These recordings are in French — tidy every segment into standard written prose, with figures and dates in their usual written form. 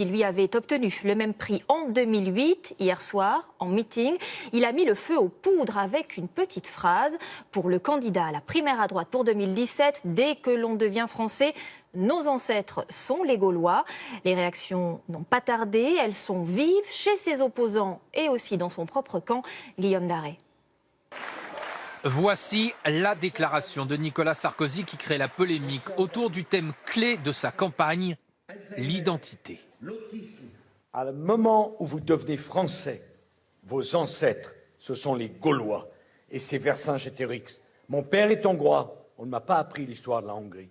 Il lui avait obtenu le même prix en 2008. Hier soir, en meeting, il a mis le feu aux poudres avec une petite phrase. Pour le candidat à la primaire à droite pour 2017, dès que l'on devient français, nos ancêtres sont les Gaulois. Les réactions n'ont pas tardé, elles sont vives chez ses opposants et aussi dans son propre camp. Guillaume Daré. Voici la déclaration de Nicolas Sarkozy qui crée la polémique autour du thème clé de sa campagne, l'identité. À le moment où vous devenez français, vos ancêtres, ce sont les Gaulois. Et c'est Vercingétorix. Mon père est hongrois, on ne m'a pas appris l'histoire de la Hongrie.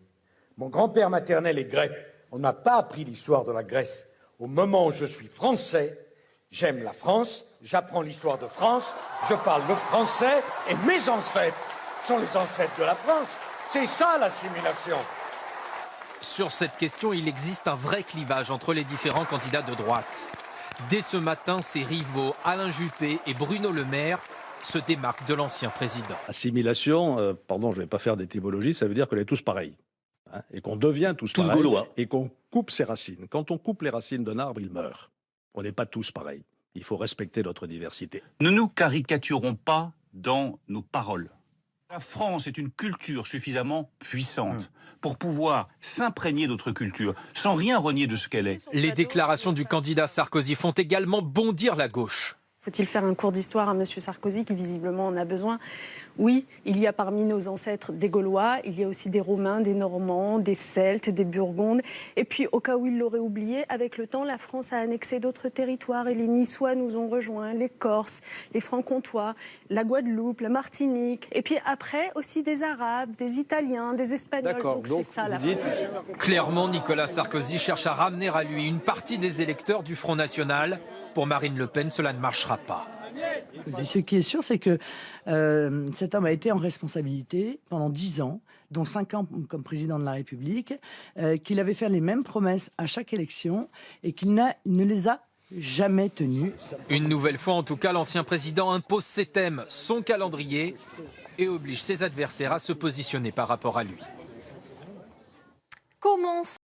Mon grand-père maternel est grec, on ne m'a pas appris l'histoire de la Grèce. Au moment où je suis français, j'aime la France, j'apprends l'histoire de France, je parle le français et mes ancêtres sont les ancêtres de la France. C'est ça l'assimilation. Sur cette question, il existe un vrai clivage entre les différents candidats de droite. Dès ce matin, ses rivaux Alain Juppé et Bruno Le Maire se démarquent de l'ancien président. Assimilation, pardon, je ne vais pas faire d'étymologie, ça veut dire qu'on est tous pareils. Hein, et qu'on devient tous pareils. Gaulois. Et qu'on coupe ses racines. Quand on coupe les racines d'un arbre, il meurt. On n'est pas tous pareils. Il faut respecter notre diversité. Ne nous caricaturons pas dans nos paroles. La France est une culture suffisamment puissante pour pouvoir s'imprégner d'autres cultures sans rien renier de ce qu'elle est. Les déclarations du candidat Sarkozy font également bondir la gauche. Faut-il faire un cours d'histoire à M. Sarkozy qui visiblement en a besoin? Oui, il y a parmi nos ancêtres des Gaulois, il y a aussi des Romains, des Normands, des Celtes, des Burgondes. Et puis, au cas où il l'aurait oublié, avec le temps, la France a annexé d'autres territoires et les Niçois nous ont rejoints, les Corses, les Franc-Comtois, la Guadeloupe, la Martinique. Et puis après, aussi des Arabes, des Italiens, des Espagnols. Donc c'est ça la France. Clairement, Nicolas Sarkozy cherche à ramener à lui une partie des électeurs du Front National. Pour Marine Le Pen, cela ne marchera pas. Ce qui est sûr, c'est que cet homme a été en responsabilité pendant 10 ans, dont 5 ans comme président de la République, qu'il avait fait les mêmes promesses à chaque élection et qu'il ne les a jamais tenues. Une nouvelle fois, en tout cas, l'ancien président impose ses thèmes, son calendrier et oblige ses adversaires à se positionner par rapport à lui. Comment